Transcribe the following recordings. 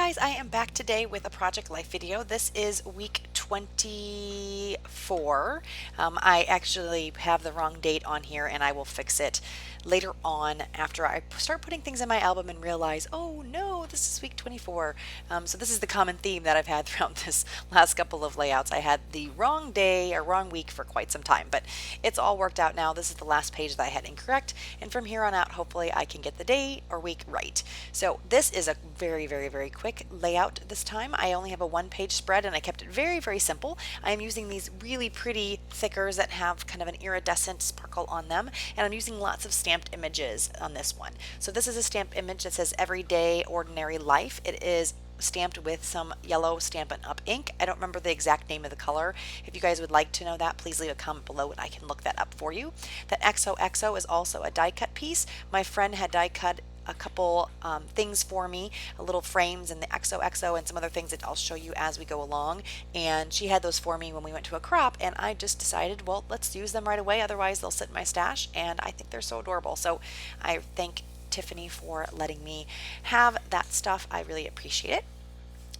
guys, I am back today with a Project Life video. This is week 24. I actually have the wrong date on here and I will fix it later on after I start putting things in my album and realize, oh no, this is week 24. So this is the common theme that I've had throughout this last couple of layouts. I had the wrong day or wrong week for quite some time, but it's all worked out now. This is the last page that I had incorrect, and from here on out, hopefully I can get the day or week right. So this is a very quick layout this time. I only have a one-page spread and I kept it very simple. I am using these really pretty thickers that have kind of an iridescent sparkle on them, and I'm using lots of stamped images on this one. So this is a stamped image that says Everyday Ordinary Life. It is stamped with some yellow Stampin' Up ink. I don't remember the exact name of the color. If you guys would like to know that, please leave a comment below and I can look that up for you. That XOXO is also a die cut piece. My friend had die cut a couple things for me, little frames and the XOXO and some other things that I'll show you as we go along, and she had those for me when we went to a crop, and I just decided, well, let's use them right away, otherwise they'll sit in my stash, and I think they're so adorable. So I thank Tiffany for letting me have that stuff. I really appreciate it.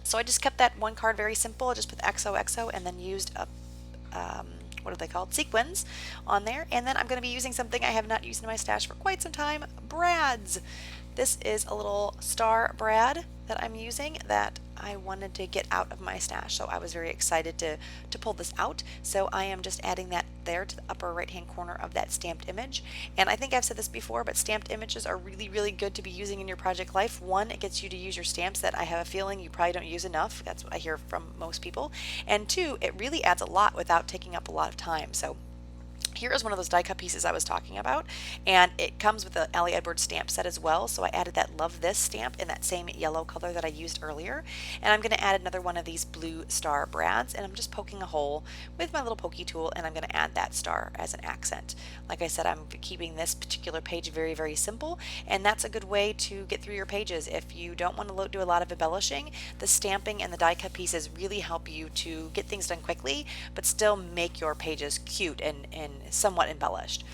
So I just kept that one card very simple. I just put the XOXO and then used a what are they called? Sequins on there. And then I'm going to be using something I have not used in my stash for quite some time, brads. This is a little star brad that I'm using that I wanted to get out of my stash. So I was very excited to pull this out. So I am just adding that there to the upper right hand corner of that stamped image. And I think I've said this before, but stamped images are really good to be using in your project life. One, it gets you to use your stamps that I have a feeling you probably don't use enough. That's what I hear from most people. And two, it really adds a lot without taking up a lot of time. So here is one of those die cut pieces I was talking about, and it comes with the Ali Edwards stamp set as well, so I added that Love This stamp in that same yellow color that I used earlier, and I'm going to add another one of these blue star brads, and I'm just poking a hole with my little pokey tool, and I'm going to add that star as an accent. Like I said, I'm keeping this particular page very simple, and that's a good way to get through your pages. If you don't want to do a lot of embellishing, the stamping and the die cut pieces really help you to get things done quickly, but still make your pages cute and somewhat embellished.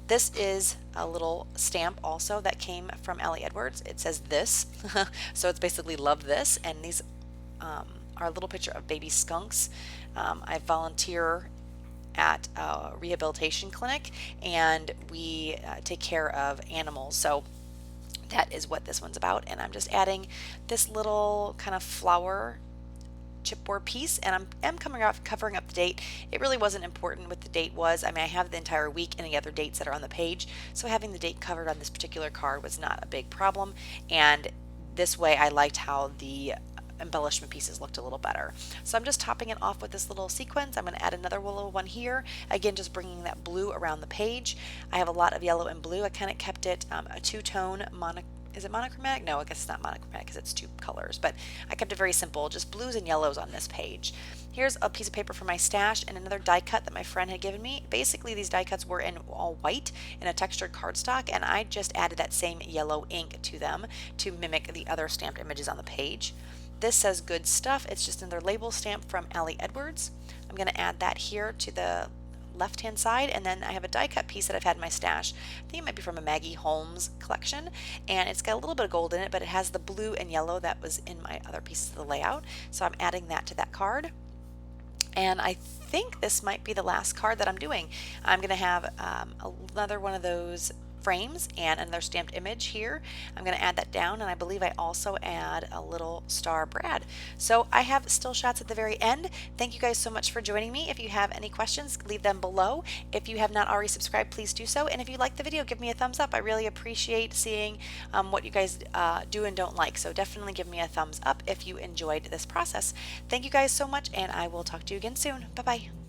This is a little stamp also that came from Ali Edwards. It says this, so it's basically love this, and these are a little picture of baby skunks. I volunteer at a rehabilitation clinic, and we take care of animals, so that is what this one's about. And I'm just adding this little kind of flower chipboard piece, and I'm covering up the date. It really wasn't important what the date was. I mean, I have the entire week and the other dates that are on the page, so having the date covered on this particular card was not a big problem, and this way I liked how the embellishment pieces looked a little better. So I'm just topping it off with this little sequence. I'm going to add another little one here, again just bringing that blue around the page. I have a lot of yellow and blue. I kind of kept it a two-tone is it monochromatic? No, I guess it's not monochromatic because it's two colors, but I kept it very simple, just blues and yellows on this page. Here's a piece of paper from my stash and another die cut that my friend had given me. Basically, these die cuts were in all white in a textured cardstock, and I just added that same yellow ink to them to mimic the other stamped images on the page. This says good stuff. It's just another label stamp from Ali Edwards. I'm going to add that here to the left hand side, and then I have a die cut piece that I've had in my stash. I think it might be from a Maggie Holmes collection, and it's got a little bit of gold in it, but it has the blue and yellow that was in my other pieces of the layout, so I'm adding that to that card. And I think this might be the last card that I'm doing. I'm going to have another one of those frames and another stamped image here. I'm going to add that down, and I believe I also add a little star brad. So I have still shots at the very end. Thank you guys so much for joining me. If you have any questions, leave them below. If you have not already subscribed, please do so. And if you like the video, give me a thumbs up. I really appreciate seeing what you guys do and don't like. So definitely give me a thumbs up if you enjoyed this process. Thank you guys so much, and I will talk to you again soon. Bye-bye.